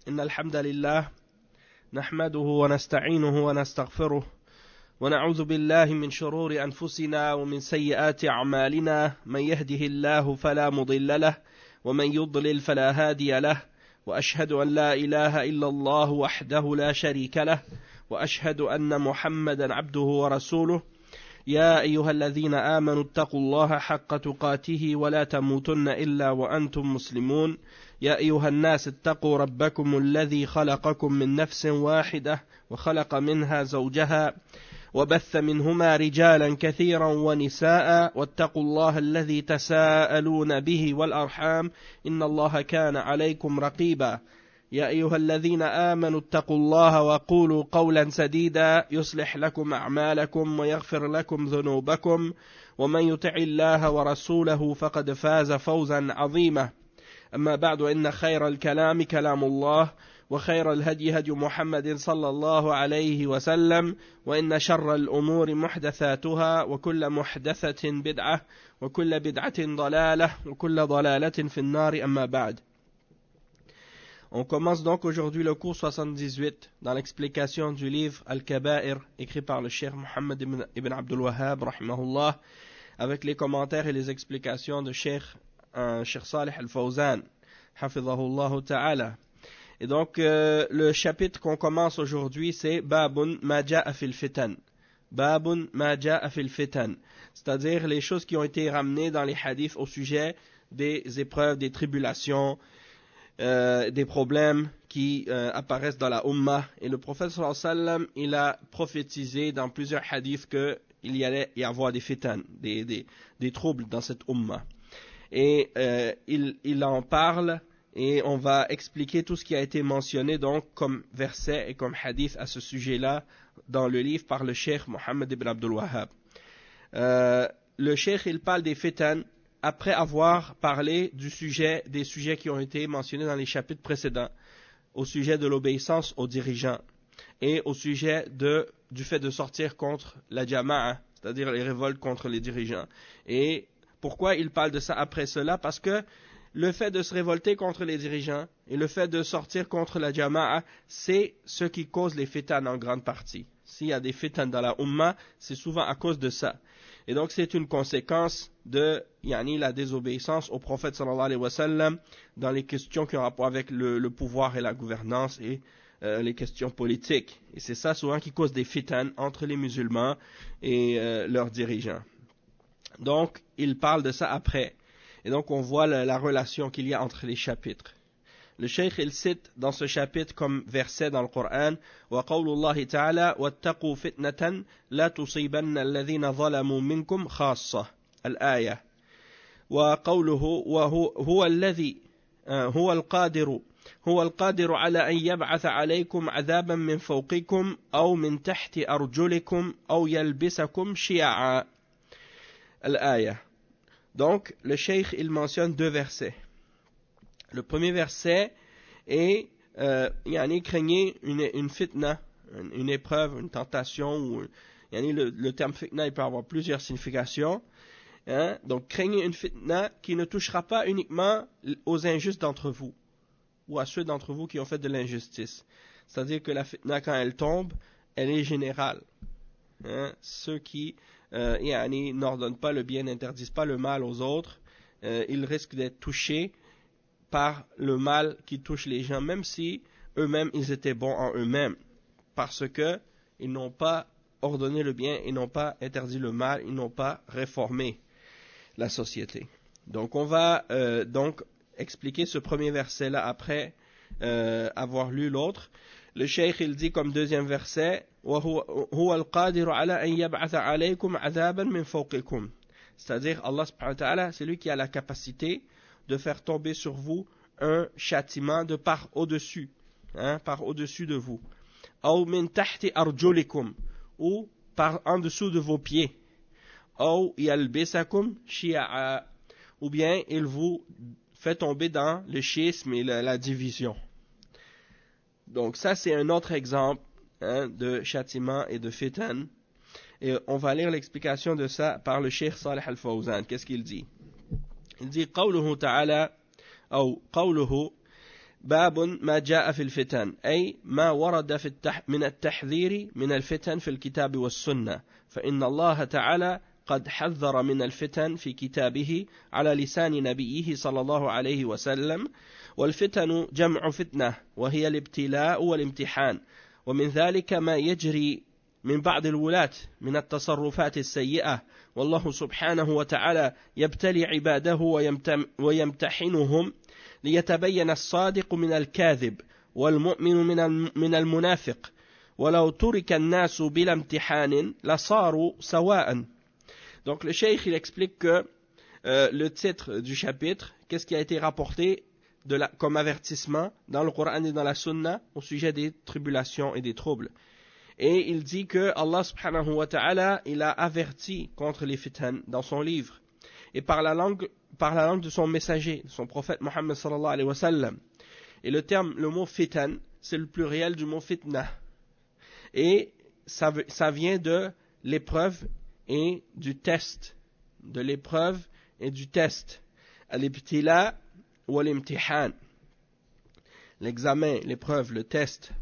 إن الحمد لله نحمده ونستعينه ونستغفره ونعوذ بالله من شرور أنفسنا ومن سيئات أعمالنا من يهده الله فلا مضل له ومن يضلل فلا هادي له وأشهد أن لا إله إلا الله وحده لا شريك له وأشهد أن محمدا عبده ورسوله يا أيها الذين آمنوا اتقوا الله حق تقاته ولا تموتن إلا وأنتم مسلمون يا أيها الناس اتقوا ربكم الذي خلقكم من نفس واحدة وخلق منها زوجها وبث منهما رجالا كثيرا ونساء واتقوا الله الذي تساءلون به والأرحام إن الله كان عليكم رقيبا يا أيها الذين آمنوا اتقوا الله وقولوا قولا سديدا يصلح لكم أعمالكم ويغفر لكم ذنوبكم ومن يطع الله ورسوله فقد فاز فوزا عظيما أما بعد إن خير الكلام كلام الله وخير الهدي هدي محمد صلى الله عليه وسلم وإن شر الأمور محدثاتها وكل محدثة بدعة وكل بدعة ضلالة وكل ضلالة في النار أما بعد. On commence donc aujourd'hui le cours 78 dans l'explication du livre Al-Kaba'ir écrit par le cheikh Mohammed ibn Abdul Wahhab rahimahullah avec les commentaires et les explications de cheikh Salih al-Fawzan hafidhahullah ta'ala. Et donc le chapitre qu'on commence aujourd'hui c'est Babun ma ja'a fil fitan. Babun ma ja'a fil fitan, c'est-à-dire les choses qui ont été ramenées dans les hadiths au sujet des épreuves, des tribulations, des problèmes qui apparaissent dans la Ummah. Et le prophète sallallahu alayhi wa sallam, il a prophétisé dans plusieurs hadiths qu'il y allait y avoir des fitan, des troubles dans cette Ummah. Et il en parle et on va expliquer tout ce qui a été mentionné donc comme verset et comme hadith à ce sujet-là dans le livre par le cheikh Mohammed ibn Abdul Wahhab. Le cheikh il parle des fitan après avoir parlé des sujets qui ont été mentionnés dans les chapitres précédents, au sujet de l'obéissance aux dirigeants et au sujet du fait de sortir contre la jama'a, c'est-à-dire les révoltes contre les dirigeants. Et pourquoi il parle de ça après cela? Parce que le fait de se révolter contre les dirigeants et le fait de sortir contre la jama'a, c'est ce qui cause les fitan en grande partie. S'il y a des fitan dans la Ummah, c'est souvent à cause de ça. Et donc c'est une conséquence de la désobéissance au prophète sallallahu alayhi wa sallam dans les questions qui ont rapport avec le pouvoir et la gouvernance et les questions politiques. Et c'est ça souvent qui cause des fitan entre les musulmans et leurs dirigeants. Donc il parle de ça après. Et donc on voit la relation qu'il y a entre les chapitres. Le cheikh il cite dans ce chapitre comme verset dans le Coran وَقَوْلُ اللَّهِ تَعَالَى وَاتَّقُوا فِتْنَةً لَا تُصِيبَنَّ الَّذِينَ ظَلَمُوا مِنْكُمْ خَاصَّةً الآية وقوله وهو الذي هو القادر على أن يبعث عليكم عذابا من فوقكم أو من تحت أرجلكم أو يلبسكم شيعا الآية. Donc le cheikh il mentionne deux versets. Le premier verset est craignez une fitna, une épreuve, une tentation. Ou, le terme fitna il peut avoir plusieurs significations. Hein? Donc craignez une fitna qui ne touchera pas uniquement aux injustes d'entre vous ou à ceux d'entre vous qui ont fait de l'injustice. C'est-à-dire que la fitna quand elle tombe, elle est générale. Hein? Ceux qui n'ordonnent pas le bien, n'interdisent pas le mal aux autres, ils risquent d'être touchés par le mal qui touche les gens, même si eux-mêmes ils étaient bons en eux-mêmes, parce que ils n'ont pas ordonné le bien, ils n'ont pas interdit le mal, ils n'ont pas réformé la société. Donc on va donc expliquer ce premier verset-là après avoir lu l'autre. Le cheikh il dit comme deuxième verset وَهُوَ الْقَادِرُ عَلَىٰ أَنْ يَبْعَثَ عَلَيْكُمْ عَذَابًا مِنْ فَوْقِكُمْ. C'est-à-dire Allah subhanahu wa ta'ala, c'est lui qui a la capacité de faire tomber sur vous un châtiment de par au-dessus, par au-dessus de vous. أو من تحت أرجلكم, ou par en dessous de vos pieds. أو يلبسكم شيعا, ou bien il vous fait tomber dans le schisme et la division. Donc ça c'est un autre exemple de châtiment et de fitan. Et on va lire l'explication de ça par le cheikh Salih al-Fawzan. Qu'est-ce qu'il dit? Il dit قوله تعالى أو قوله باب ما جاء في الفتن أي ما ورد من التحذير من الفتن في الكتاب والسنة فإن الله تعالى قد حذر من الفتن في كتابه على لسان نبيه صلى الله عليه وسلم والفتن جمع فتنة وهي الابتلاء والامتحان ومن ذلك ما يجري من بعض الولاة من التصرفات السيئة والله سبحانه وتعالى يبتلي عباده ويمتحنهم ليتبين الصادق من الكاذب والمؤمن من المنافق ولو ترك الناس بلا امتحان لصاروا سواء. Donc le cheikh il explique que le titre du chapitre, qu'est-ce qui a été rapporté comme avertissement dans le Coran et dans la Sunna au sujet des tribulations et des troubles. Et il dit que Allah subhanahu wa ta'ala, il a averti contre les fitan dans son livre. Et par la langue de son messager, son prophète Mohammed sallallahu alayhi wa sallam. Et le mot fitan, c'est le pluriel du mot fitna. Et ça vient de l'épreuve et du test. De l'épreuve et du test. Al-ibtila ou al-imtihan. L'examen, l'épreuve, le test.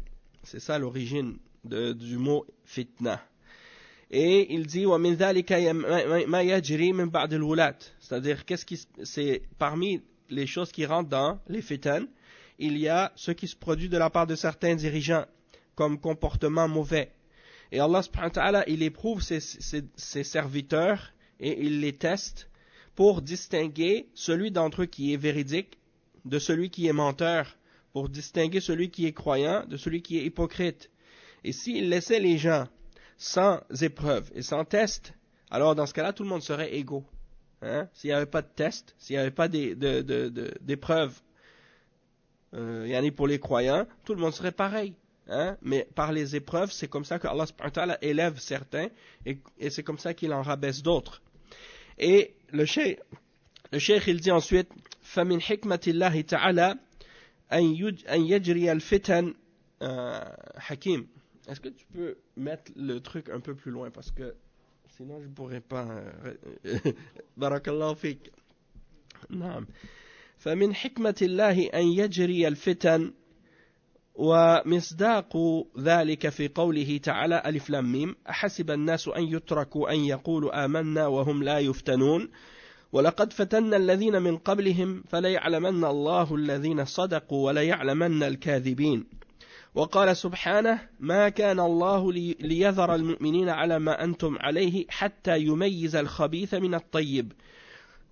C'est ça l'origine du mot fitna. Et il dit وَمِنْ ذَلِكَ مَا يَجْرِي مِنْ بَعْدِ الْوُلَاةِ, c'est-à-dire c'est parmi les choses qui rentrent dans les fitan, il y a ce qui se produit de la part de certains dirigeants comme comportement mauvais. Et Allah subhanahu wa ta'ala, il éprouve ses serviteurs et il les teste pour distinguer celui d'entre eux qui est véridique de celui qui est menteur, pour distinguer celui qui est croyant de celui qui est hypocrite. Et s'il laissait les gens sans épreuve et sans test, alors dans ce cas-là, tout le monde serait égaux. Hein? S'il n'y avait pas de test, s'il n'y avait pas d'épreuve pour les croyants, tout le monde serait pareil. Hein? Mais par les épreuves, c'est comme ça que Allah subhanahu wa ta'ala élève certains et c'est comme ça qu'il en rabaisse d'autres. Et le cheikh il dit ensuite فَمِنْ حِكْمَةِ اللَّهِ تَعَالَى أَنْ يَجْرِيَ الْفِتَنَ Hakim, est-ce que tu peux mettre le truc un peu plus loin parce que sinon je pourrais pas. Barakallahu fik. نعم. فمن حكمة الله أن يجري الفتن ومصداق ذلك في قوله تعالى ألف لام ميم أحسب الناس أن يتركوا أن يقولوا آمنا وهم لا يفتنون ولقد فتنا الذين من قبلهم فليعلمن الله الذين صدقوا وليعلمن الكاذبين. وقال سبحانه ما كان الله ليذر المؤمنين على ما أنتم عليه حتى يميز الخبيث من الطيب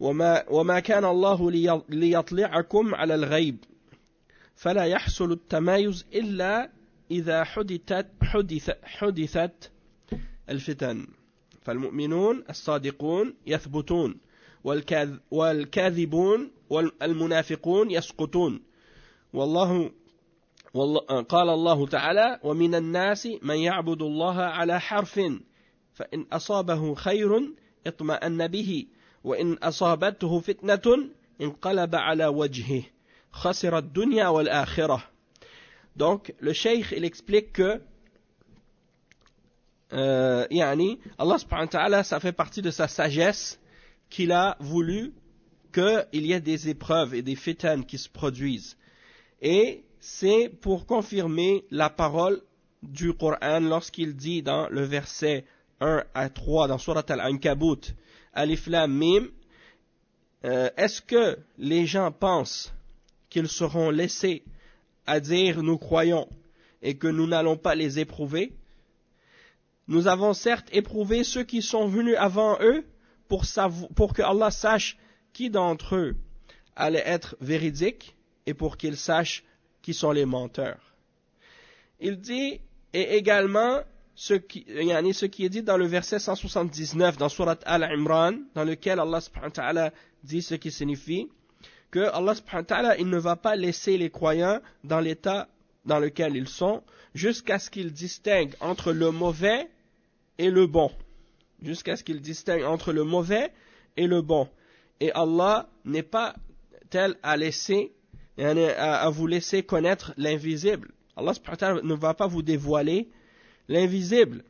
وما كان الله ليطلعكم على الغيب فلا يحصل التمايز إلا إذا حدثت الفتن فالمؤمنون الصادقون يثبتون والكاذبون والمنافقون يسقطون قال الله تعالى ومن الناس من يعبد الله على حرف فإن أصابه خير اطمأن به وإن أصابته فتنة انقلب على وجهه خسر الدنيا والآخرة. Donc le cheikh il explique que Allah subhanahu wa ta'ala, ça fait partie de sa sagesse qu'il a voulu qu'il y ait des épreuves et des fitan qui se produisent. Et c'est pour confirmer la parole du Coran lorsqu'il dit dans le verset 1 à 3 dans Surat Al-Ankabut, Alif Lam Mim, est-ce que les gens pensent qu'ils seront laissés à dire nous croyons et que nous n'allons pas les éprouver? Nous avons certes éprouvé ceux qui sont venus avant eux pour que Allah sache qui d'entre eux allait être véridique et pour qu'il sache qui sont les menteurs. Il dit, et également ce qui est dit dans le verset 179 dans Surat Al-Imran, dans lequel Allah subhanahu wa ta'ala dit ce qui signifie que Allah subhanahu wa ta'ala, il ne va pas laisser les croyants dans l'état dans lequel ils sont jusqu'à ce qu'ils distinguent entre le mauvais et le bon. Jusqu'à ce qu'ils distinguent entre le mauvais et le bon. Et Allah n'est pas tel à vous laisser connaître l'invisible. Allah subhanahu wa ta'ala ne va pas vous dévoiler l'invisible.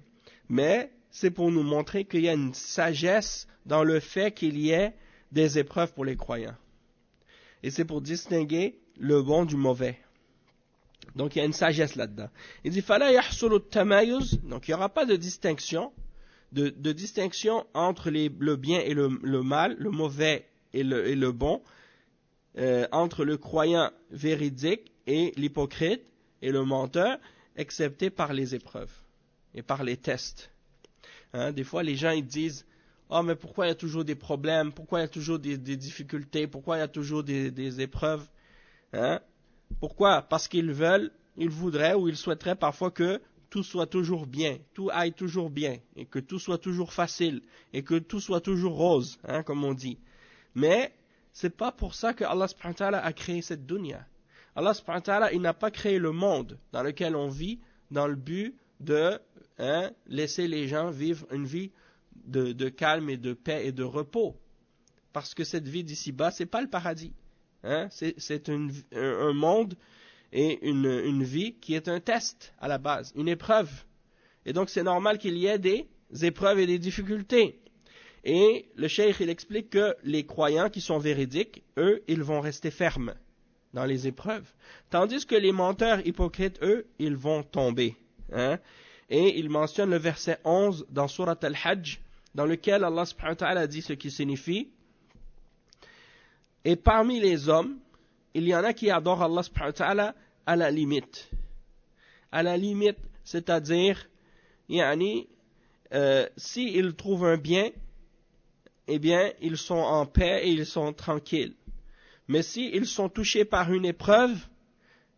Mais c'est pour nous montrer qu'il y a une sagesse dans le fait qu'il y ait des épreuves pour les croyants. Et c'est pour distinguer le bon du mauvais. Donc il y a une sagesse là-dedans. Il dit فَلَا يَحْصُلُ التَّمَايُزُ. Donc il n'y aura pas de distinction, de distinction entre le bien et le mal, le mauvais et le bon, entre le croyant véridique et l'hypocrite et le menteur, excepté par les épreuves et par les tests. Hein, des fois, les gens ils disent « Ah, mais pourquoi il y a toujours des problèmes? Pourquoi il y a toujours des difficultés? Pourquoi il y a toujours des épreuves? Hein? Pourquoi? Parce qu'ils voudraient ou ils souhaiteraient parfois que tout soit toujours bien, tout aille toujours bien, et que tout soit toujours facile, et que tout soit toujours rose, hein, comme on dit. Mais c'est pas pour ça que Allah subhanahu wa ta'ala a créé cette dunya. Allah subhanahu wa ta'ala, il n'a pas créé le monde dans lequel on vit dans le but de laisser les gens vivre une vie de calme et de paix et de repos. Parce que cette vie d'ici-bas, c'est pas le paradis. Hein? C'est un monde et une vie qui est un test à la base, une épreuve. Et donc c'est normal qu'il y ait des épreuves et des difficultés. Et le cheikh, il explique que les croyants qui sont véridiques, eux, ils vont rester fermes dans les épreuves. Tandis que les menteurs hypocrites, eux, ils vont tomber. Hein? Et il mentionne le verset 11 dans Surat Al-Hajj, dans lequel Allah subhanahu wa ta'ala dit ce qui signifie: et parmi les hommes, il y en a qui adorent Allah subhanahu wa ta'ala à la limite. À la limite, c'est-à-dire, s'ils trouvent un bien, eh bien, ils sont en paix et ils sont tranquilles. Mais s'ils sont touchés par une épreuve,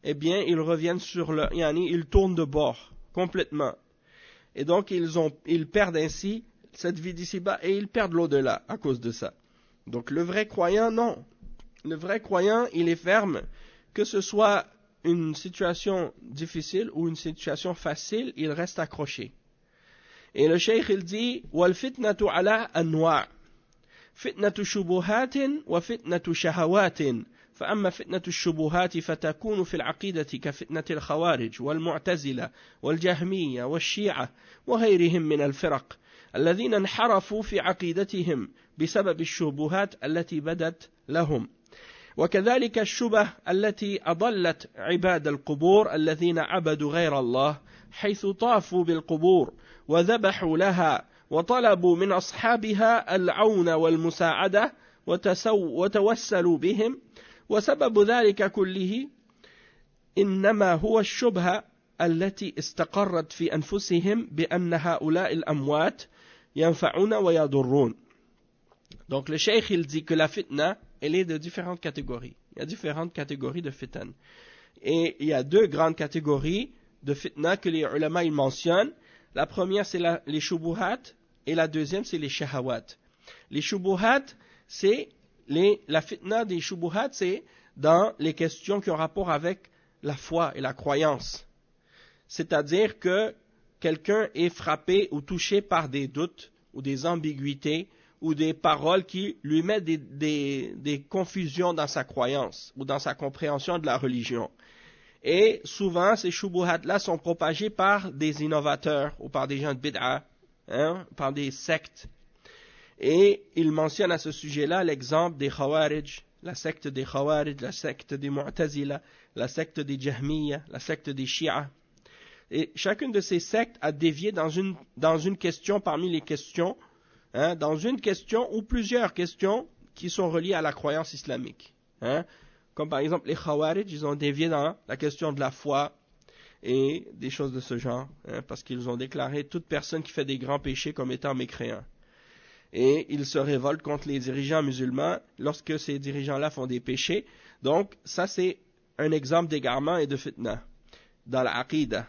eh bien, ils reviennent ils tournent de bord, complètement. Et donc, ils perdent ainsi cette vie d'ici-bas et ils perdent l'au-delà à cause de ça. Donc, le vrai croyant, non. Le vrai croyant, il est ferme. Que ce soit une situation difficile ou une situation facile, il reste accroché. Et le cheikh, il dit: وَالْفِتْنَةُ عَلَىٰ أَنْوَاعٍ فِتْنَةُ شُبُهَاتٍ وَفِتْنَةُ شَهَوَاتٍ فأما فتنة الشبهات فتكون في العقيدة كفتنة الخوارج والمعتزلة والجهمية والشيعة وغيرهم من الفرق الذين انحرفوا في عقيدتهم بسبب الشبهات التي بدت لهم. وكذلك الشبه التي أضلت عباد القبور الذين عبدوا غير الله حيث طافوا بالقبور وذبحوا لها وطلبوا من أصحابها العون والمساعدة وتوسلوا بهم. وسبب ذلك كله إنما هو الشبهة التي استقرت في أنفسهم بأن هؤلاء الأموات ينفعون ويضرون. Donc le cheikh, il dit que la fitna, elle est de différentes catégories. Il y a différentes catégories de fitna. Et il y a deux grandes catégories de fitna que les ulama ils mentionnent. La première, c'est les shubuhat, et la deuxième, c'est les shahawat. Les shubuhat, c'est la fitna des shubuhat, c'est dans les questions qui ont rapport avec la foi et la croyance. C'est-à-dire que quelqu'un est frappé ou touché par des doutes ou des ambiguïtés ou des paroles qui lui mettent des confusions dans sa croyance ou dans sa compréhension de la religion. Et souvent, ces shubuhat-là sont propagés par des innovateurs ou par des gens de bid'a, par des sectes. Et il mentionne à ce sujet-là l'exemple des Khawarij, la secte des Khawarij, la secte des Mu'tazila, la secte des Jahmiya, la secte des Shia. Et chacune de ces sectes a dévié dans une question parmi les questions, dans une question ou plusieurs questions qui sont reliées à la croyance islamique. Comme par exemple les Khawarij, ils ont dévié dans la question de la foi et des choses de ce genre, parce qu'ils ont déclaré toute personne qui fait des grands péchés comme étant mécréant. Et ils se révoltent contre les dirigeants musulmans lorsque ces dirigeants-là font des péchés. Donc, ça c'est un exemple d'égarement et de fitna dans la aqidah.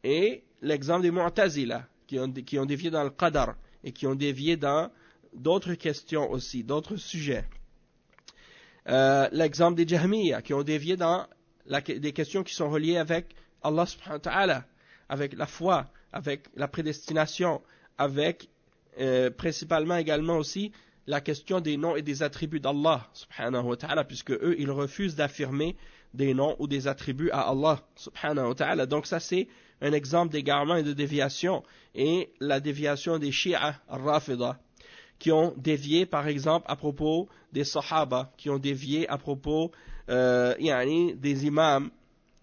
Et l'exemple des Mu'tazila, qui ont dévié dans le qadar, et qui ont dévié dans d'autres questions aussi, d'autres sujets. L'exemple des Jahmiya, qui ont dévié dans des questions qui sont reliées avec Allah subhanahu wa ta'ala, avec la foi, avec la prédestination, avec principalement également aussi la question des noms et des attributs d'Allah subhanahu wa ta'ala, puisque eux ils refusent d'affirmer des noms ou des attributs à Allah subhanahu wa ta'ala. Donc ça c'est un exemple d'égarement et de déviation. Et la déviation des Shia al-Rafida, qui ont dévié par exemple à propos des Sahaba, qui ont dévié à propos des imams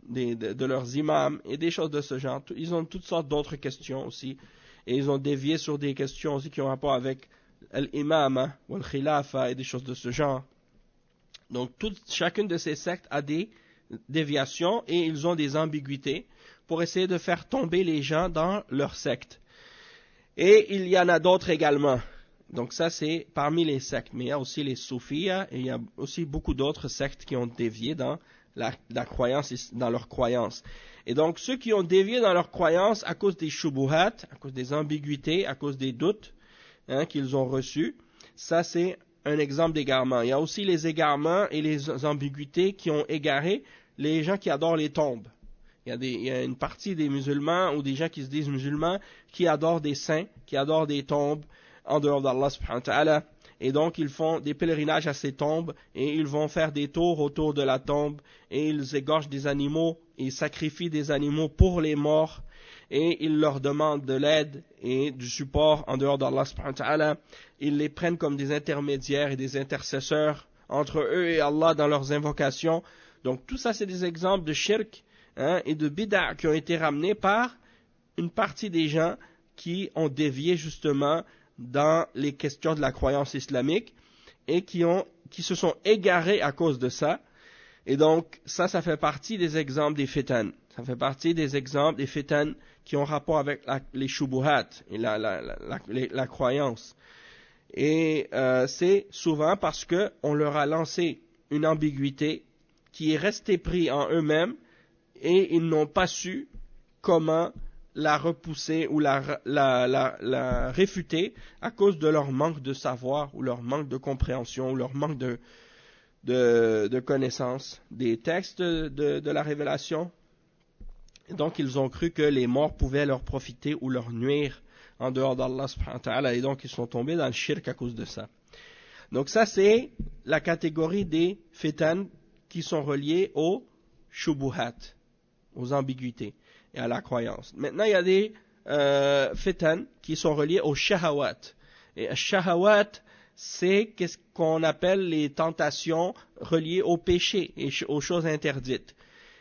de leurs imams et des choses de ce genre. Ils ont toutes sortes d'autres questions aussi. Et ils ont dévié sur des questions aussi qui ont rapport avec l'imam ou le khilafa et des choses de ce genre. Donc chacune de ces sectes a des déviations et ils ont des ambiguïtés pour essayer de faire tomber les gens dans leur secte. Et il y en a d'autres également. Donc ça c'est parmi les sectes. Mais il y a aussi les soufis et il y a aussi beaucoup d'autres sectes qui ont dévié dans la croyance, dans leur croyance. Et donc ceux qui ont dévié dans leur croyance à cause des shubuhat, à cause des ambiguïtés, à cause des doutes qu'ils ont reçus, ça c'est un exemple d'égarement. Il y a aussi les égarements et les ambiguïtés qui ont égaré les gens qui adorent les tombes. Il y a une partie des musulmans ou des gens qui se disent musulmans qui adorent des saints, qui adorent des tombes en dehors d'Allah subhanahu wa ta'ala. Et donc ils font des pèlerinages à ces tombes et ils vont faire des tours autour de la tombe et ils égorgent des animaux, ils sacrifient des animaux pour les morts et ils leur demandent de l'aide et du support en dehors d'Allah subhanahu wa ta'ala. Ils les prennent comme des intermédiaires et des intercesseurs entre eux et Allah dans leurs invocations. Donc tout ça c'est des exemples de shirk et de bid'a qui ont été ramenés par une partie des gens qui ont dévié justement dans les questions de la croyance islamique et qui se sont égarés à cause de ça. Et donc ça fait partie des exemples des fitan. Ça fait partie des exemples des fitan qui ont rapport avec les shubuhat et la croyance. Et c'est souvent parce qu'on leur a lancé une ambiguïté qui est restée prise en eux-mêmes et ils n'ont pas su comment la repousser ou la réfuter à cause de leur manque de savoir ou leur manque de compréhension ou leur manque de connaissance des textes de la révélation. Et donc ils ont cru que les morts pouvaient leur profiter ou leur nuire en dehors d'Allah subhanahu wa ta'ala et donc ils sont tombés dans le shirk à cause de ça. Donc ça c'est la catégorie des fitan qui sont reliés aux shubuhat, aux ambiguïtés et à la croyance. Maintenant, il y a des fitan qui sont reliés aux shahawat. Et shahawat, c'est ce qu'on appelle les tentations reliées au péché et aux choses interdites.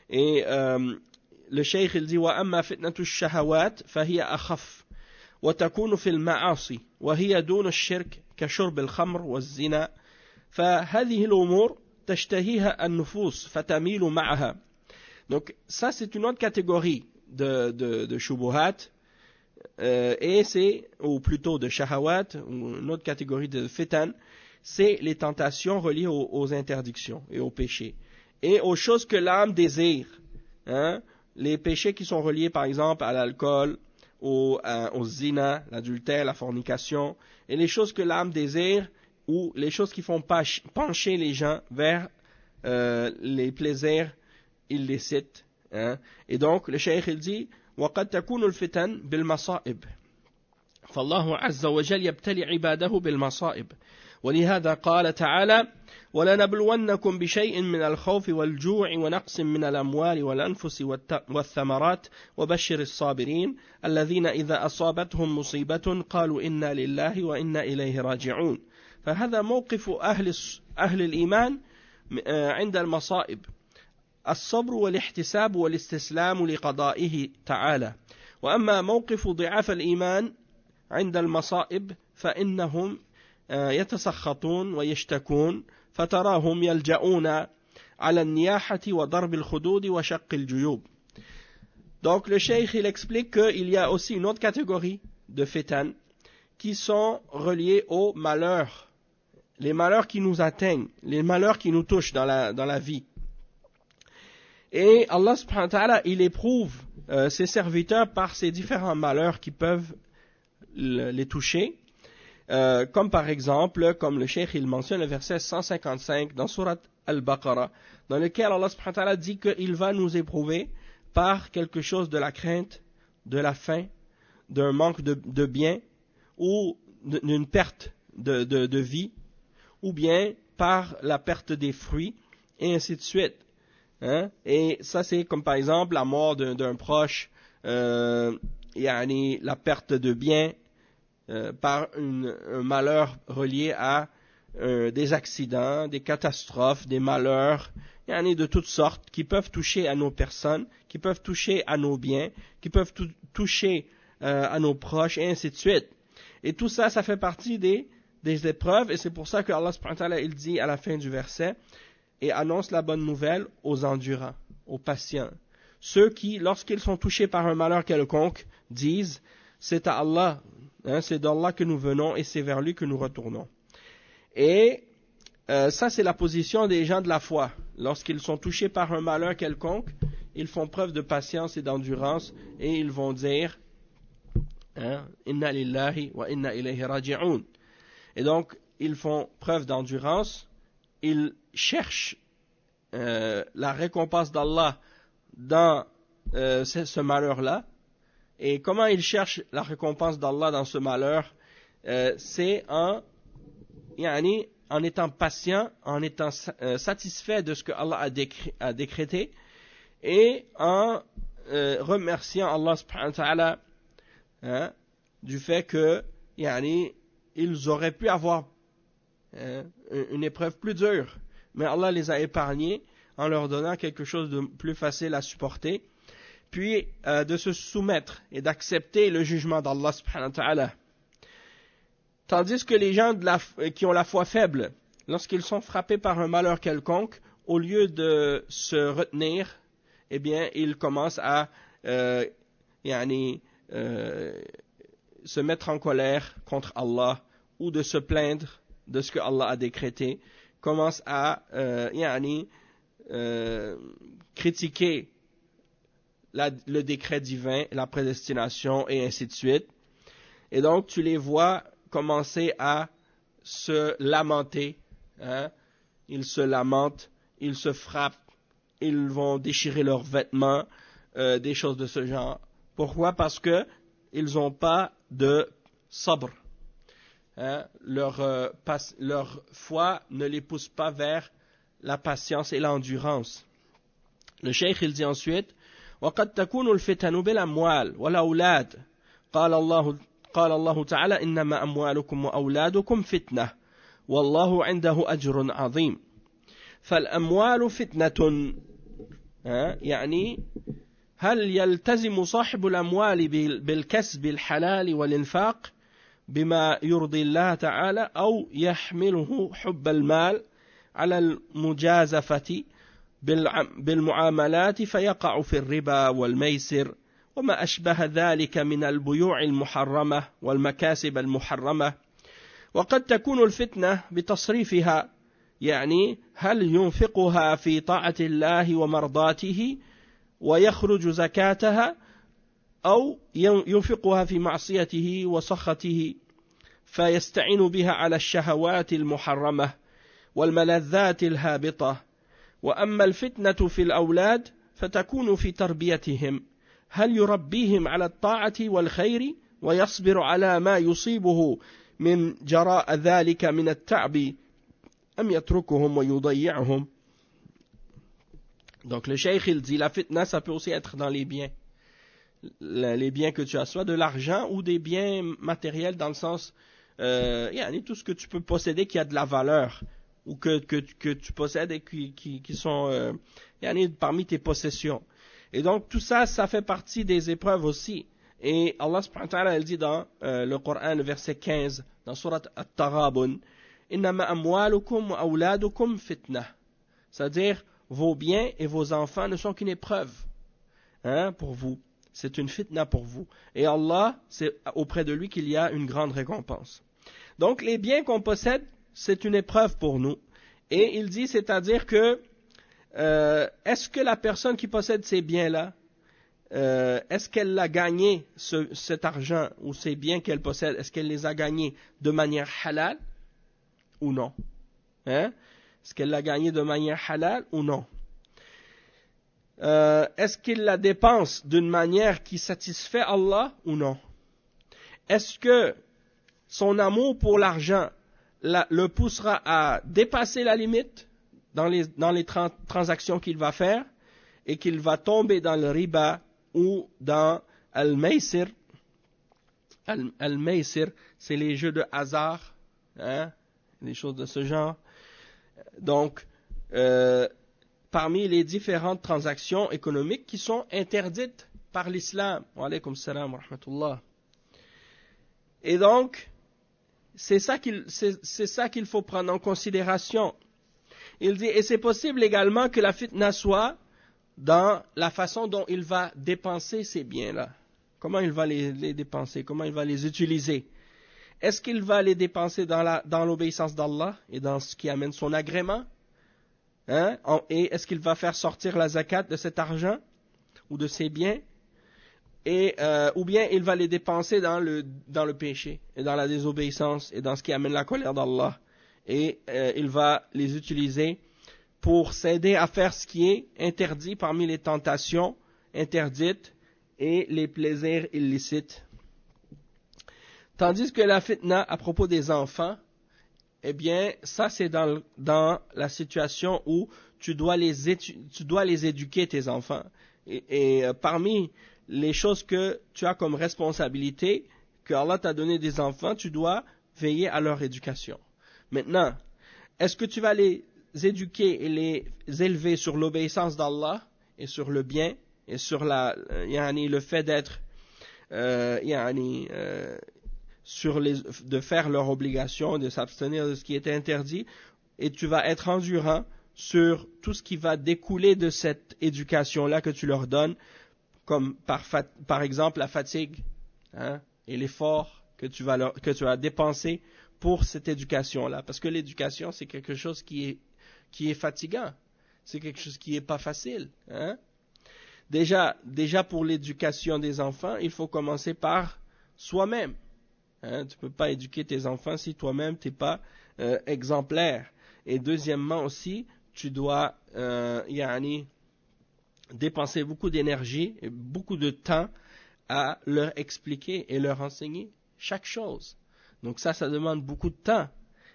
Et le cheikh il dit وَأَمَّا فِتْنَةُ الشَّهَوَاتِ فَهِيَ أَخَفُّ وَتَكُونُ فِي الْمَعَاصِي وَهِيَ دُونَ الشِّرْكِ كشرب الخمر والزنا فهذه الأمور تشتهيها النفوس فتميل معها. Donc ça c'est une autre catégorie de shubuhat et c'est, ou plutôt de shahawat, ou une autre catégorie de fitan, c'est les tentations reliées aux interdictions et aux péchés et aux choses que l'âme désire, les péchés qui sont reliés par exemple à l'alcool, au zina, l'adultère, la fornication, et les choses que l'âme désire ou les choses qui font pencher les gens vers les plaisirs illicites. Et donc le cheikh il dit وقد تكون الفتن بالمصائب فالله عز وجل يبتلي عباده بالمصائب ولهذا قال تعالى ولنبلونكم بشيء من الخوف والجوع ونقص من الأموال والأنفس والثمرات وبشر الصابرين الذين إذا أصابتهم مصيبة قالوا إنا لله وإنا إليه راجعون. فهذا موقف أهل الإيمان عند المصائب، الصبر والاحتساب والاستسلام لقضائه تعالى. وأما موقف ضعاف الإيمان عند المصائب فإنهم يتسخطون ويشتكون فتراهم يلجؤون على النياحة وضرب الخدود وشق الجيوب. Donc le cheikh il explique qu'il y a aussi une autre catégorie de fitan qui sont reliés aux malheurs, les malheurs qui nous atteignent, les malheurs qui nous touchent dans la vie. Et Allah subhanahu wa ta'ala, il éprouve ses serviteurs par ces différents malheurs qui peuvent les toucher, comme par exemple, comme le cheikh il mentionne le verset 155 dans Surat Al-Baqarah, dans lequel Allah subhanahu wa ta'ala dit qu'il va nous éprouver par quelque chose de la crainte, de la faim, d'un manque de biens, ou d'une perte de vie, ou bien par la perte des fruits, et ainsi de suite. Et ça c'est comme par exemple la mort d'un proche, la perte de biens par un malheur relié à des accidents, des catastrophes, des malheurs, de toutes sortes, qui peuvent toucher à nos personnes, qui peuvent toucher à nos biens, qui peuvent toucher à nos proches, et ainsi de suite. Et tout ça, ça fait partie des épreuves, et c'est pour ça que Allah subhanahu wa ta'ala, il dit à la fin du verset, et annonce la bonne nouvelle aux endurants, aux patients. Ceux qui, lorsqu'ils sont touchés par un malheur quelconque, disent, c'est à Allah, c'est d'Allah que nous venons, et c'est vers lui que nous retournons. Et ça, c'est la position des gens de la foi. Lorsqu'ils sont touchés par un malheur quelconque, ils font preuve de patience et d'endurance, et ils vont dire, Inna lillahi wa inna ilayhi raji'un. Et donc, ils font preuve d'endurance, ils cherchent la récompense d'Allah dans ce malheur-là. Et comment ils cherchent la récompense d'Allah dans ce malheur? C'est en étant patient, en étant satisfait de ce que Allah a décrété, et en remerciant Allah subhanahu wa ta'ala du fait que ils auraient pu avoir une épreuve plus dure, mais Allah les a épargnés en leur donnant quelque chose de plus facile à supporter, puis de se soumettre et d'accepter le jugement d'Allah subhanahu wa ta'ala. Tandis que les gens qui ont la foi faible, lorsqu'ils sont frappés par un malheur quelconque, au lieu de se retenir, eh bien, ils commencent à se mettre en colère contre Allah, ou de se plaindre de ce que Allah a décrété, commencent à critiquer le décret divin, la prédestination, et ainsi de suite. Et donc, tu les vois commencer à se lamenter. Ils se lamentent, ils se frappent, ils vont déchirer leurs vêtements, des choses de ce genre. Pourquoi? Parce que ils n'ont pas de sabr. Leur foi ne les pousse pas vers la patience et l'endurance. Le cheikh il dit ensuite, وقد تكون الفتن بالأموال والأولاد قال الله تعالى إنما أموالكم وأولادكم فتنة والله عنده أجر عظيم. فالأموال فتنة، هل يلتزم صاحب الأموال بالكسب الحلال والإنفاق بما يرضي الله تعالى أو يحمله حب المال على المجازفة بالمعاملات فيقع في الربا والميسر وما أشبه ذلك من البيوع المحرمة والمكاسب المحرمة. وقد تكون الفتنة بتصريفها، هل ينفقها في طاعة الله ومرضاته ويخرج زكاتها أو ينفقها في معصيته وسخطه فيستعين بها على الشهوات المحرمة والملذات الهابطة. وأما الفتنة في الأولاد فتكون في تربيتهم، هل يربيهم على الطاعة والخير ويصبر على ما يصيبه من جراء ذلك من التعب أم يتركهم ويضيعهم. Donc le cheikh il dit la fitna ça peut aussi être dans les biens que tu as, soit de l'argent ou des biens matériels dans le sens tout ce que tu peux posséder qui a de la valeur ou que tu possèdes et qui sont parmi tes possessions. Et donc tout ça, ça fait partie des épreuves aussi. Et Allah subhanahu wa ta'ala, il dit dans le Coran, le verset 15, dans Surat At-Taghabun, Innama amwalukum wa awladukum fitna. C'est-à-dire, vos biens et vos enfants ne sont qu'une épreuve pour vous. C'est une fitna pour vous. Et Allah, c'est auprès de lui qu'il y a une grande récompense. Donc les biens qu'on possède, c'est une épreuve pour nous. Et il dit, c'est-à-dire que est-ce que la personne qui possède ces biens-là, est-ce qu'elle a gagné cet argent ou ces biens qu'elle possède, est-ce qu'elle les a gagnés de manière halal ou non? Est-ce qu'elle l'a gagné de manière halal ou non? Est-ce qu'il la dépense d'une manière qui satisfait Allah ou non? Est-ce que son amour pour l'argent le poussera à dépasser la limite dans les transactions qu'il va faire et qu'il va tomber dans le riba ou dans al-maysir? Al-maysir, c'est les jeux de hasard, des choses de ce genre. Donc, parmi les différentes transactions économiques qui sont interdites par l'islam. Wa alaykum salam wa rahmatullah. Et donc, c'est ça qu'il faut prendre en considération. Il dit, et c'est possible également que la fitna soit dans la façon dont il va dépenser ces biens-là. Comment il va les dépenser, comment il va les utiliser. Est-ce qu'il va les dépenser dans l'obéissance d'Allah et dans ce qui amène son agrément? Et est-ce qu'il va faire sortir la zakat de cet argent ou de ces biens? Ou bien il va les dépenser dans le péché et dans la désobéissance et dans ce qui amène la colère d'Allah. Et il va les utiliser pour s'aider à faire ce qui est interdit parmi les tentations interdites et les plaisirs illicites. Tandis que la fitna à propos des enfants, eh bien, ça c'est dans la situation où tu dois les éduquer, tes enfants. Et parmi les choses que tu as comme responsabilité, que Allah t'a donné des enfants, tu dois veiller à leur éducation. Maintenant, est-ce que tu vas les éduquer et les élever sur l'obéissance d'Allah et sur le bien et sur le fait d'être de faire leur obligation, de s'abstenir de ce qui est interdit, et tu vas être endurant sur tout ce qui va découler de cette éducation-là que tu leur donnes, comme par exemple la fatigue et l'effort que tu vas dépenser pour cette éducation-là. Parce que l'éducation, c'est quelque chose qui est fatigant. C'est quelque chose qui n'est pas facile. Déjà pour l'éducation des enfants, il faut commencer par soi-même. Tu ne peux pas éduquer tes enfants si toi-même tu n'es pas exemplaire. Et deuxièmement aussi, tu dois dépenser beaucoup d'énergie et beaucoup de temps à leur expliquer et leur enseigner chaque chose. Donc ça demande beaucoup de temps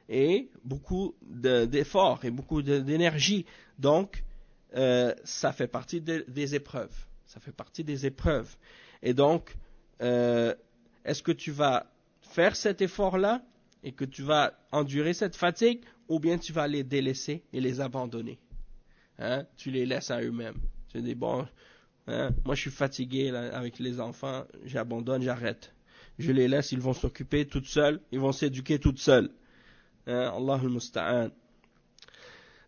et beaucoup d'efforts et beaucoup d'énergie. Donc, ça fait partie des épreuves. Ça fait partie des épreuves. Et donc, est-ce que tu vas faire cet effort-là et que tu vas endurer cette fatigue, ou bien tu vas les délaisser et les abandonner? Tu les laisses à eux-mêmes. Tu dis, bon, moi je suis fatigué là, avec les enfants, j'abandonne, j'arrête. Je les laisse, ils vont s'occuper toutes seuls, ils vont s'éduquer toutes seules. Allahul Musta'an.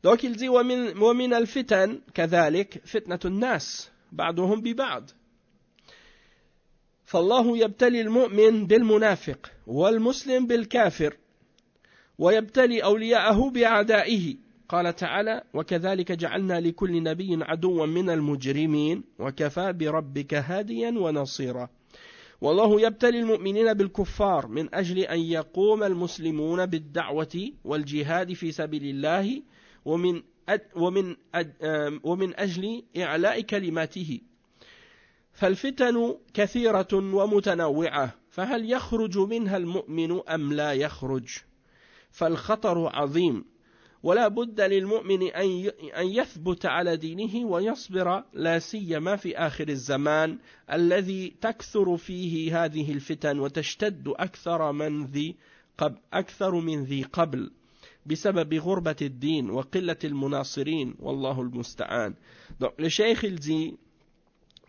Donc il dit, وَمِنَ الْفِتَنِ كَذَلِكَ فِتْنَةُ النَّاسِ بَعْضُهُمْ بِبَعْضٍ فالله يبتلي المؤمن بالمنافق والمسلم بالكافر ويبتلي أولياءه بأعدائه قال تعالى وكذلك جعلنا لكل نبي عدوا من المجرمين وكفى بربك هاديا ونصيرا والله يبتلي المؤمنين بالكفار من أجل أن يقوم المسلمون بالدعوة والجهاد في سبيل الله ومن أجل إعلاء كلماته فالفتن كثيرة ومتنوعة فهل يخرج منها المؤمن أم لا يخرج فالخطر عظيم ولا بد للمؤمن أن يثبت على دينه ويصبر لا سيما في آخر الزمان الذي تكثر فيه هذه الفتن وتشتد أكثر من ذي قبل بسبب غربة الدين وقلة المناصرين والله المستعان. Donc le cheikh il dit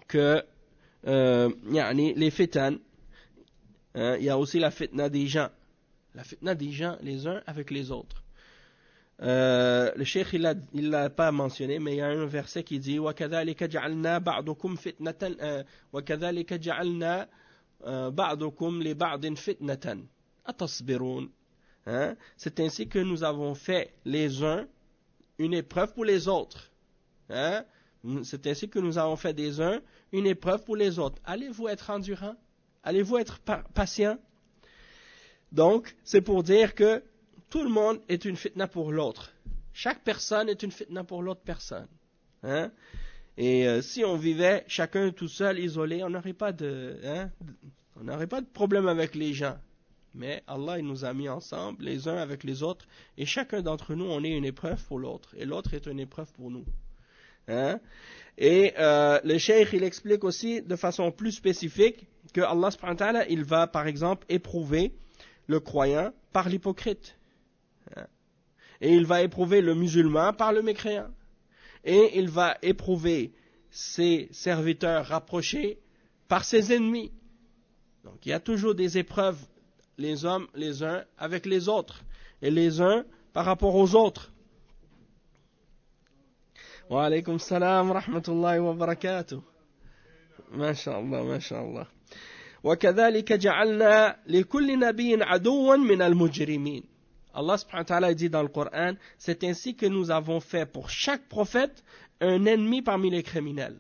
que les fitans, il y a aussi la fitna des gens. La fitna des gens les uns avec les autres. Le cheikh il l'a pas mentionné, mais il y a un verset qui dit وَكَذَلِكَ جَعَلْنَا بَعْضُكُمْ فِتْنَةً وَكَذَلِكَ جَعَلْنَا بَعْضُكُمْ لِبَعْضٍ فِتْنَةً أَتَصْبِرُونَ. C'est ainsi que nous avons fait les uns une épreuve pour les autres. C'est ainsi que nous avons fait des uns une épreuve pour les autres. Allez-vous être endurant? Allez-vous être patient? Donc, c'est pour dire que tout le monde est une fitna pour l'autre. Chaque personne est une fitna pour l'autre personne. Et si on vivait chacun tout seul, isolé, on n'aurait pas de problème avec les gens. Mais Allah il nous a mis ensemble, les uns avec les autres, et chacun d'entre nous, on est une épreuve pour l'autre, et l'autre est une épreuve pour nous. Et le cheikh il explique aussi de façon plus spécifique que Allah subhanahu wa ta'ala il va par exemple éprouver le croyant par l'hypocrite. Et il va éprouver le musulman par le mécréant. Et il va éprouver ses serviteurs rapprochés par ses ennemis. Donc il y a toujours des épreuves, les hommes les uns avec les autres, et les uns par rapport aux autres. Wa alaykum salam wa rahmatullahi wa barakatuh. MashaAllah, MashaAllah. وكذلك جعلنا لكل نبي عدوا من المجرمين. Allah subhanahu wa ta'ala dit dans le Coran, c'est ainsi que nous avons fait pour chaque prophète un ennemi parmi les criminels.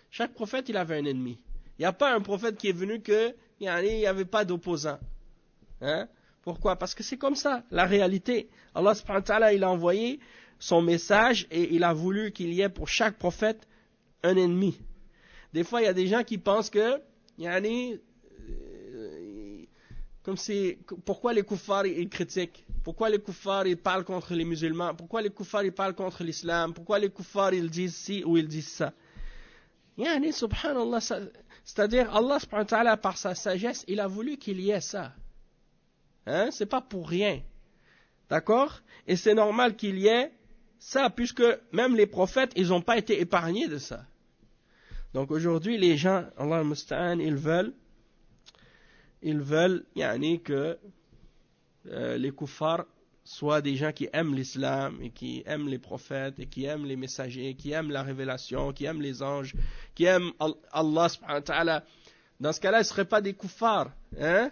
Chaque prophète, il avait un ennemi. Il n'y a pas un prophète qui est venu que il n'y avait pas d'opposant. Hein? Pourquoi? Parce que c'est comme ça, la réalité. Allah subhanahu wa ta'ala, il a envoyé son message et il a voulu qu'il y ait pour chaque prophète un ennemi. Des fois, il y a des gens qui pensent que comme si, pourquoi les kuffars ils critiquent? Pourquoi les kuffars ils parlent contre les musulmans? Pourquoi les kuffars ils parlent contre l'islam? Pourquoi les kuffars ils disent ci ou ils disent ça? Subhanallah, c'est-à-dire Allah subhanahu wa ta'ala par sa sagesse, il a voulu qu'il y ait ça. Hein? C'est pas pour rien. D'accord? Et c'est normal qu'il y ait ça, puisque même les prophètes, ils n'ont pas été épargnés de ça. Donc aujourd'hui, les gens, Allah al-Musta'an, ils veulent que les kuffars soient des gens qui aiment l'islam et qui aiment les prophètes et qui aiment les messagers, qui aiment la révélation, qui aiment les anges, qui aiment Allah subhanahu wa ta'ala. Dans ce cas-là, ils ne seraient pas des kuffars. Hein?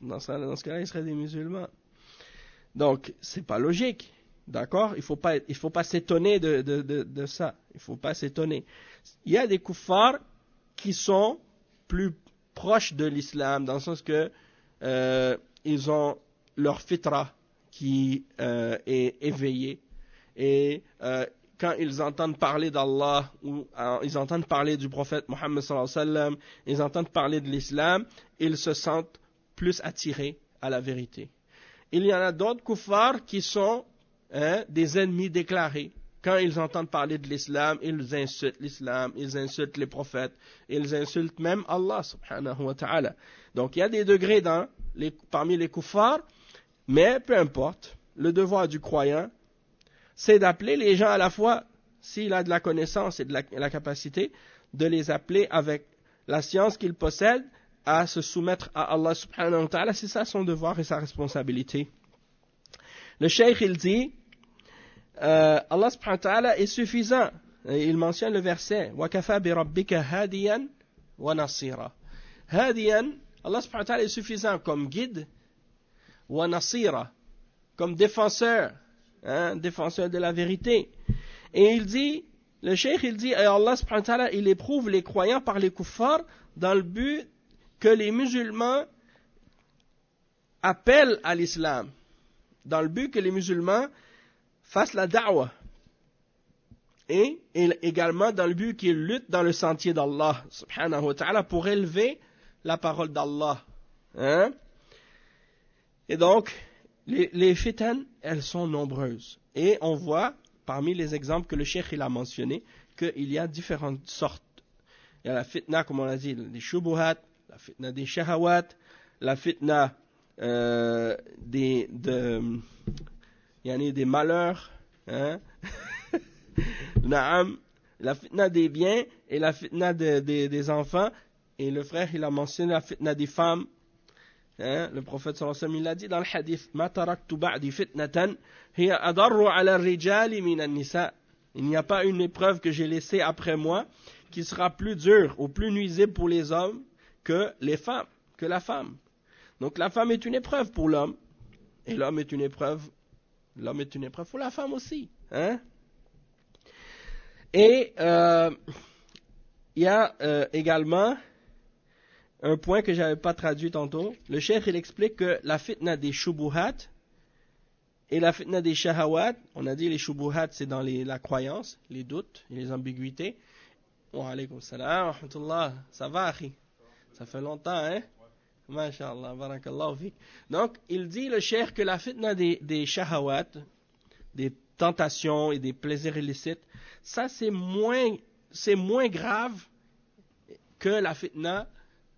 Dans ce cas-là, ils seraient des musulmans. Donc, c'est pas logique. D'accord? Il faut pas s'étonner de ça. Il faut pas s'étonner. Il y a des kuffars qui sont plus proches de l'islam, dans le sens que ils ont leur fitra qui est éveillée. Et quand ils entendent parler d'Allah, ou ils entendent parler du prophète Mohammed sallallahu alayhi wa sallam, ils entendent parler de l'islam, ils se sentent plus attirés à la vérité. Il y en a d'autres kuffars qui sont des ennemis déclarés. Quand ils entendent parler de l'islam, ils insultent l'islam, ils insultent les prophètes, ils insultent même Allah subhanahu wa ta'ala. Donc il y a des degrés parmi les kuffars, mais peu importe, le devoir du croyant, c'est d'appeler les gens à la fois, s'il a de la connaissance et de la capacité, de les appeler avec la science qu'il possède, à se soumettre à Allah subhanahu wa ta'ala. C'est ça son devoir et sa responsabilité. Le cheikh, il dit, Allah subhanahu wa ta'ala est suffisant. Il mentionne le verset وَكَفَى بِرَبِّكَ هَادِيًا وَنَصِيرًا. هَادِيًا, Allah subhanahu wa ta'ala est suffisant comme guide, وَنَصِيرًا, comme défenseur, défenseur de la vérité. Et il dit, le cheikh il dit, Allah subhanahu wa ta'ala, il éprouve les croyants par les kuffars dans le but que les musulmans appellent à l'islam, dans le but que les musulmans fassent la da'wah, et également dans le but qu'ils luttent dans le sentier d'Allah subhanahu wa ta'ala pour élever la parole d'Allah. Et donc, les fitan, elles sont nombreuses. Et on voit, parmi les exemples que le cheikh il a mentionné, qu'il y a différentes sortes. Il y a la fitna, comme on a dit, des shubuhat, la fitna des shahawat, la fitna des malheurs, Naam, la fitna des biens et la fitna des enfants. Et le frère, il a mentionné la fitna des femmes. Le prophète sallallahu alayhi wa sallam, il a dit dans le hadith, Ma taraktu ba'di fitnatan hiya adarru ala rijali min nisa. Il n'y a pas une épreuve que j'ai laissée après moi qui sera plus dure ou plus nuisible pour les hommes que la femme. Donc la femme est une épreuve pour l'homme, et l'homme est une épreuve pour la femme aussi. Et il y a également un point que je n'avais pas traduit tantôt. Le cheikh il explique que la fitna des shubuhat et la fitna des shahawat, on a dit les shubuhat c'est dans la croyance, les doutes et les ambiguïtés. Wa alaykum salam wa rahmatullah. Ça va, akhi? Ça fait longtemps, hein? Masha'Allah, barakallahu fik. Donc, il dit, le cheikh, que la fitna des shahawat, des tentations et des plaisirs illicites, ça c'est moins grave que la fitna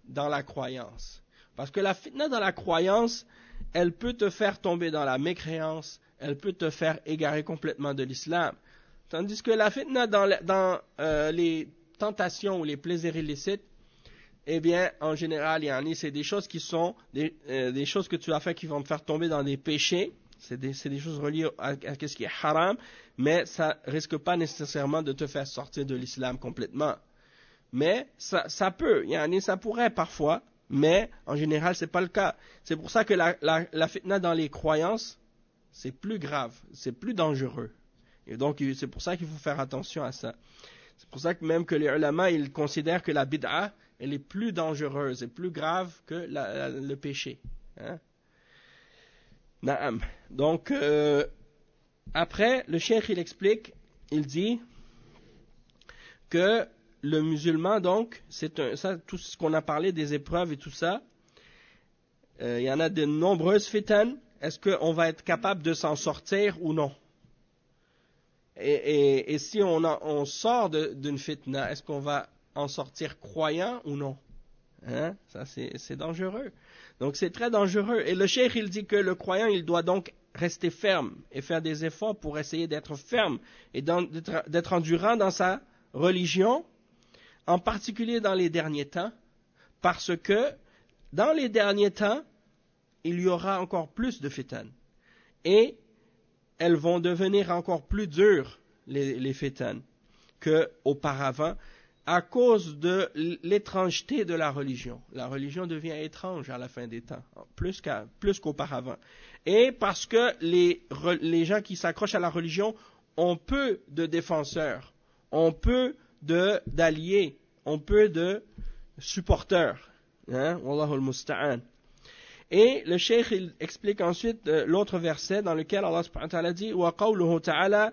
dans la croyance. Parce que la fitna dans la croyance, elle peut te faire tomber dans la mécréance, elle peut te faire égarer complètement de l'islam. Tandis que la fitna dans les tentations ou les plaisirs illicites, eh bien, en général, c'est des choses qui sont des choses que tu as fait qui vont te faire tomber dans des péchés. C'est des choses reliées à ce qui est haram, mais ça risque pas nécessairement de te faire sortir de l'islam complètement. Mais ça peut, ça pourrait parfois, mais en général, c'est pas le cas. C'est pour ça que la fitna dans les croyances, c'est plus grave, c'est plus dangereux. Et donc, c'est pour ça qu'il faut faire attention à ça. C'est pour ça que même que les ulama, ils considèrent que la bid'a, elle est plus dangereuse et plus grave que le péché. Hein? Naam. Donc, après, le cheikh, il explique, il dit que le musulman, donc, ça, tout ce qu'on a parlé des épreuves et tout ça, il y en a de nombreuses fitan. Est-ce qu'on va être capable de s'en sortir ou non? Et si on sort d'une fitna, est-ce qu'on va en sortir croyant ou non? Hein? Ça, c'est dangereux. Donc, c'est très dangereux. Et le cheikh, il dit que le croyant, il doit donc rester ferme et faire des efforts pour essayer d'être ferme et d'être endurant dans sa religion, en particulier dans les derniers temps, parce que dans les derniers temps, il y aura encore plus de fitan. Et elles vont devenir encore plus dures, les fitan, qu'auparavant, à cause de l'étrangeté de la religion. La religion devient étrange à la fin des temps, plus qu'auparavant. Et parce que les gens qui s'accrochent à la religion ont peu de défenseurs, ont peu d'alliés, ont peu de supporters. Hein? Wallahu al-musta'an. Et le cheikh il explique ensuite l'autre verset dans lequel Allah subhanahu wa ta'ala dit وَقَوْلُهُ ta'ala,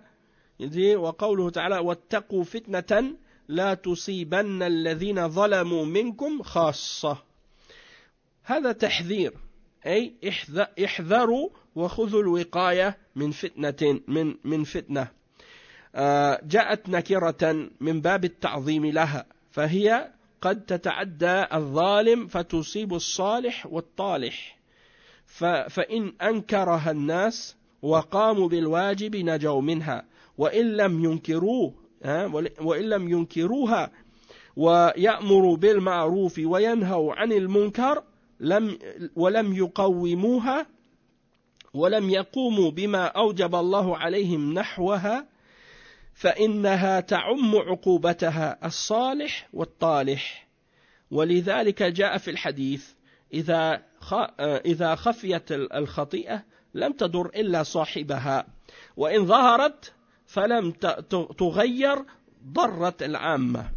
il dit وَقَوْلُهُ ta'ala وَاتَّقُوا فِتْنَةً لا تصيبن الذين ظلموا منكم خاصة. هذا تحذير، أي احذروا وخذوا الوقاية من فتنة جاءت نكرة من باب التعظيم لها، فهي قد تتعدى الظالم فتصيب الصالح والطالح، فإن أنكرها الناس وقاموا بالواجب نجوا منها، وإن لم ينكروها ويأمروا بالمعروف وينهوا عن المنكر ولم يقوموها ولم يقوموا بما أوجب الله عليهم نحوها، فإنها تعم عقوبتها الصالح والطالح. ولذلك جاء في الحديث إذا خفيت الخطيئة لم تضر إلا صاحبها، وإن ظهرت فلم تغير ضرت العامة.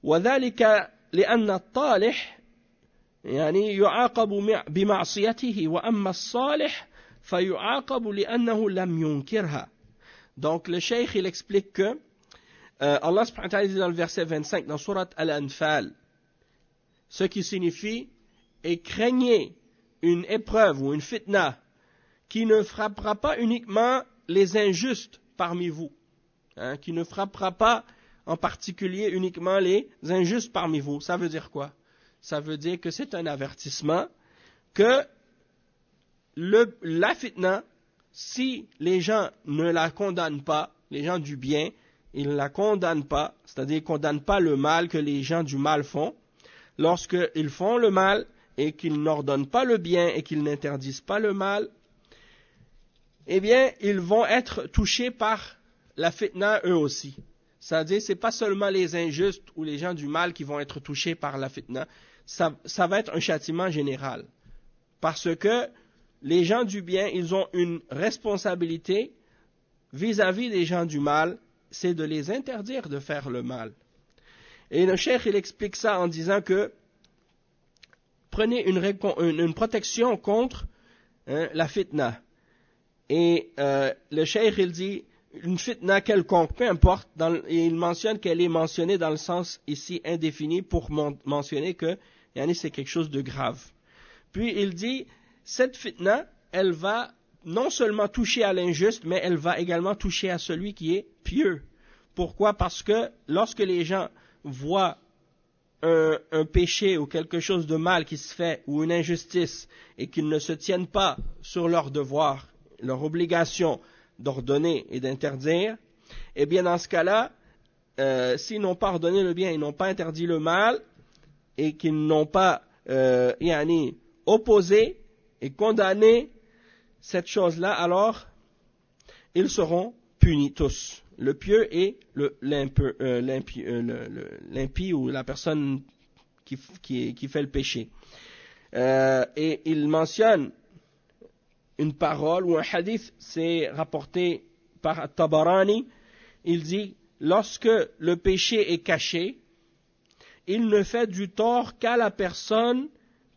وذلك لأن الطالح يعاقب بمعصيته، وأما الصالح فيعاقب لأنه لم ينكرها. Donc le cheikh il explique que Allah subhanahu wa ta'ala dit dans le verset 25 dans sourate Al-Anfal, ce qui signifie et craignez une épreuve ou une fitna qui ne frappera pas uniquement les injustes parmi vous, hein, qui ne frappera pas en particulier uniquement les injustes parmi vous. Ça veut dire quoi? Ça veut dire que c'est un avertissement que la fitna, si les gens ne la condamnent pas, les gens du bien, ils ne la condamnent pas, c'est-à-dire ils ne condamnent pas le mal que les gens du mal font, lorsqu'ils font le mal et qu'ils n'ordonnent pas le bien et qu'ils n'interdisent pas le mal, eh bien, ils vont être touchés par la fitna eux aussi. C'est-à-dire, ce n'est pas seulement les injustes ou les gens du mal qui vont être touchés par la fitna, ça va être un châtiment général. Parce que les gens du bien, ils ont une responsabilité vis-à-vis des gens du mal, c'est de les interdire de faire le mal. Et le cheikh, il explique ça en disant que prenez une protection contre la fitna. Et le cheikh, il dit, une fitna quelconque, peu importe, et il mentionne qu'elle est mentionnée dans le sens ici indéfini pour mentionner que c'est quelque chose de grave. Puis il dit, cette fitna, elle va non seulement toucher à l'injuste, mais elle va également toucher à celui qui est pieux. Pourquoi? Parce que lorsque les gens voient un péché ou quelque chose de mal qui se fait, ou une injustice, et qu'ils ne se tiennent pas sur leur devoir, leur obligation d'ordonner et d'interdire, eh bien dans ce cas-là, s'ils n'ont pas ordonné le bien, ils n'ont pas interdit le mal, et qu'ils n'ont pas opposé et condamné cette chose-là, alors ils seront punis tous, le pieux et l'impie ou la personne qui fait le péché. Et il mentionne une parole ou un hadith, c'est rapporté par Tabarani, il dit, lorsque le péché est caché, il ne fait du tort qu'à la personne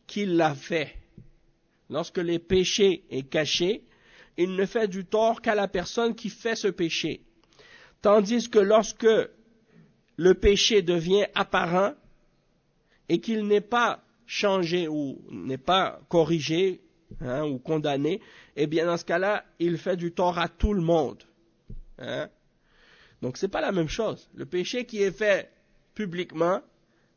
qui l'a fait. Lorsque le péché est caché, il ne fait du tort qu'à la personne qui fait ce péché. Tandis que lorsque le péché devient apparent et qu'il n'est pas changé ou n'est pas corrigé ou condamné, eh bien dans ce cas-là, il fait du tort à tout le monde. Donc c'est pas la même chose. Le péché qui est fait publiquement,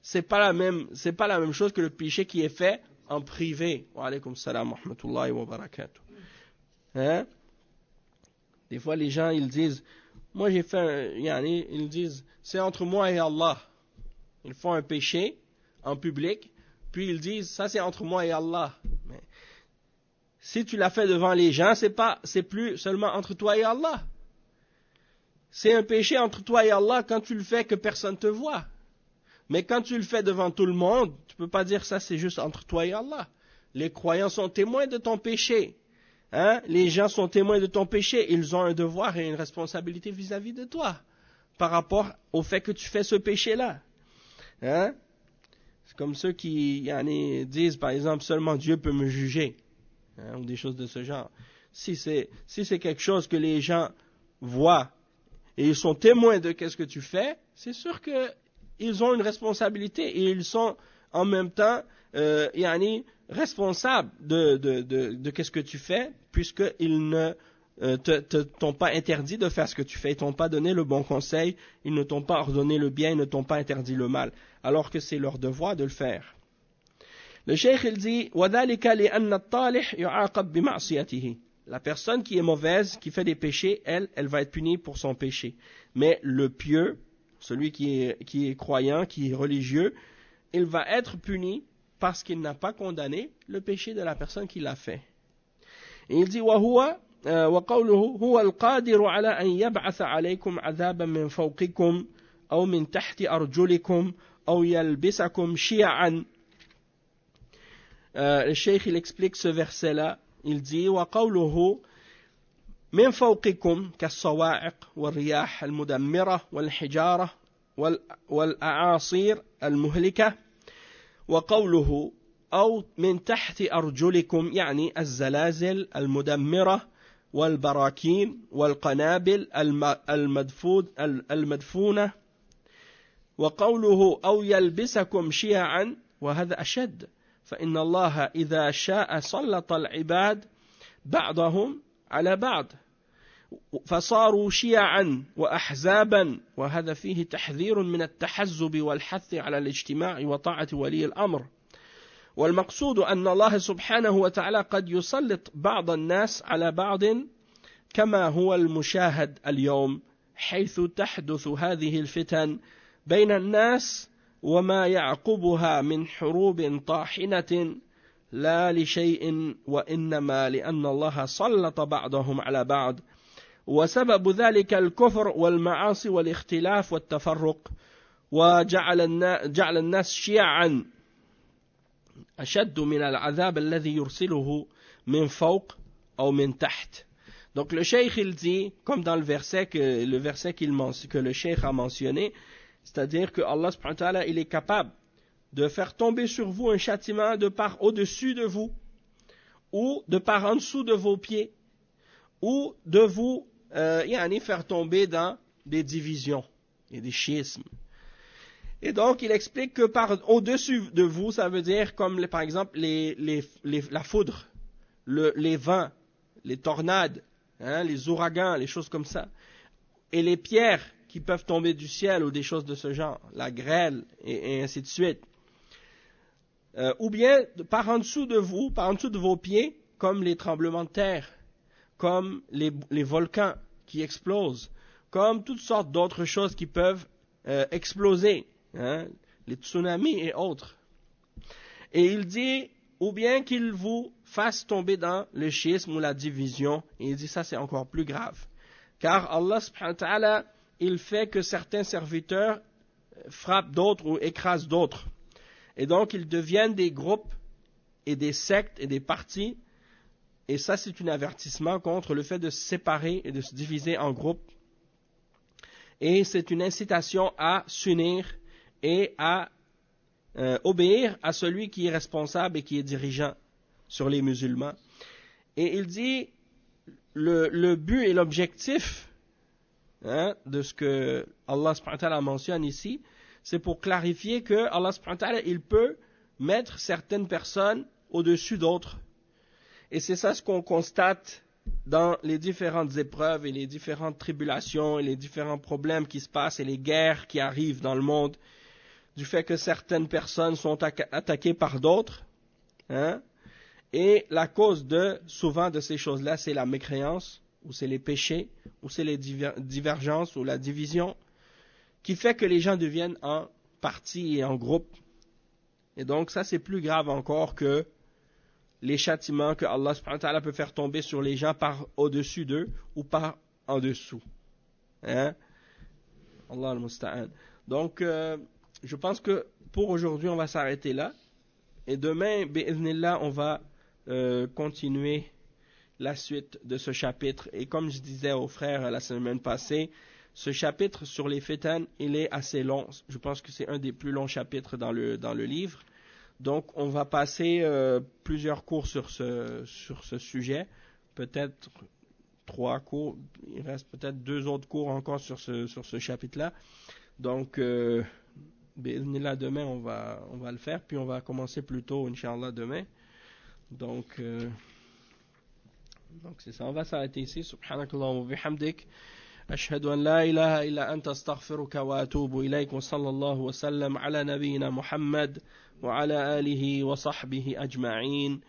c'est pas la même chose que le péché qui est fait en privé. Wa alaykum salam wa rahmatullahi wa barakatuh. Des fois les gens ils disent, moi j'ai fait ils disent c'est entre moi et Allah. Ils font un péché en public, puis ils disent ça c'est entre moi et Allah. Mais si tu l'as fait devant les gens, c'est plus seulement entre toi et Allah. C'est un péché entre toi et Allah quand tu le fais que personne te voit. Mais quand tu le fais devant tout le monde, tu peux pas dire ça c'est juste entre toi et Allah. Les croyants sont témoins de ton péché. Les gens sont témoins de ton péché. Ils ont un devoir et une responsabilité vis-à-vis de toi par rapport au fait que tu fais ce péché-là. C'est comme ceux qui disent par exemple seulement Dieu peut me juger ou des choses de ce genre. Si c'est quelque chose que les gens voient et ils sont témoins de qu'est-ce que tu fais, c'est sûr qu'ils ont une responsabilité et ils sont en même temps responsables de qu'est-ce que tu fais, puisqu'ils ne t'ont pas interdit de faire ce que tu fais, ils t'ont pas donné le bon conseil, ils ne t'ont pas ordonné le bien, ils ne t'ont pas interdit le mal, alors que c'est leur devoir de le faire. Le cheikh il dit وَذَلِكَ لِأَنَّ الطَّالِحِ يُعَاقَبْ بِمَعْصِيَتِهِ. La personne qui est mauvaise, qui fait des péchés, elle va être punie pour son péché. Mais le pieux, celui qui est croyant, qui est religieux, il va être puni parce qu'il n'a pas condamné le péché de la personne qui l'a fait. Et il dit وقوله هو القادر على أن يبعث عليكم عذابا من فوقكم أو من تحت أرجلكم أو يلبسكم شيعا. Le cheikh il explique ce verset-là. Il dit وقوله من فوقكم كالصواعق والرياح المدمرة والحجارة والأعاصير المهلكة. وقوله أو من تحت أرجلكم يعني الزلازل المدمرة والبراكين والقنابل المدفونة. وقوله أو يلبسكم شيعا وهذا أشد، فإن الله إذا شاء سلط العباد بعضهم على بعض فصاروا شيعا وأحزابا، وهذا فيه تحذير من التحزب والحث على الاجتماع وطاعة ولي الأمر. والمقصود أن الله سبحانه وتعالى قد يسلط بعض الناس على بعض كما هو المشاهد اليوم، حيث تحدث هذه الفتن بين الناس وما يعقبها من حروب طاحنة لا لشيء وإنما لأن الله سلط بعضهم على بعض، وسبب ذلك الكفر والمعاصي والاختلاف والتفرق، وجعل الناس شيعا أشد من العذاب الذي يرسله من فوق أو من تحت. Donc le cheikh il dit, comme dans le verset que le cheikh a mentionné, c'est-à-dire que Allah subhanahu wa ta'ala il est capable de faire tomber sur vous un châtiment de part au-dessus de vous, ou de part en dessous de vos pieds, ou de vous faire tomber dans des divisions et des schismes. Et donc il explique que par au-dessus de vous, ça veut dire comme par exemple la foudre, les vents, les tornades, les ouragans, les choses comme ça, et les pierres qui peuvent tomber du ciel ou des choses de ce genre, la grêle et ainsi de suite. Ou bien par en dessous de vous, par en dessous de vos pieds, comme les tremblements de terre, comme les volcans qui explosent, comme toutes sortes d'autres choses qui peuvent exploser, hein, les tsunamis et autres. Et il dit, ou bien qu'il vous fasse tomber dans le schisme ou la division, et il dit ça c'est encore plus grave. Car Allah subhanahu wa ta'ala, il fait que certains serviteurs frappent d'autres ou écrasent d'autres. Et donc ils deviennent des groupes et des sectes et des partis. Et ça c'est un avertissement contre le fait de se séparer et de se diviser en groupes. Et c'est une incitation à s'unir et à obéir à celui qui est responsable et qui est dirigeant sur les musulmans. Et il dit, le but et l'objectif de ce que Allah subhanahu wa ta'ala mentionne ici, c'est pour clarifier que Allah subhanahu wa ta'ala, il peut mettre certaines personnes au-dessus d'autres. Et c'est ça ce qu'on constate dans les différentes épreuves et les différentes tribulations et les différents problèmes qui se passent et les guerres qui arrivent dans le monde, du fait que certaines personnes sont attaquées par d'autres, hein, et la cause souvent de ces choses-là, c'est la mécréance, ou c'est les péchés, ou c'est les divergences, ou la division, qui fait que les gens deviennent en partie et en groupe. Et donc ça c'est plus grave encore que les châtiments que Allah subhanahu wa ta'ala peut faire tomber sur les gens par au-dessus d'eux, ou par en dessous. Hein? Allah al-Musta'an. Donc, je pense que pour aujourd'hui, on va s'arrêter là. Et demain, bi'idhnillah, on va continuer la suite de ce chapitre. Et comme je disais aux frères la semaine passée, ce chapitre sur les fitan, il est assez long. Je pense que c'est un des plus longs chapitres dans le livre. Donc, on va passer plusieurs cours sur ce sujet. Peut-être 3 cours. Il reste peut-être 2 autres cours encore sur ce chapitre-là. Donc, là demain on va le faire, puis on va commencer plus tôt Inch'Allah demain. Donc c'est ça, on va s'arrêter ici. Subhanakallah wa bihamdik, ashhadu an la ilaha illa anta astaghfiruka wa atubu ilayk, wa sallallahu wa sallam ala nabiyyina Muhammad wa ala alihi wa sahbihi ajma'in.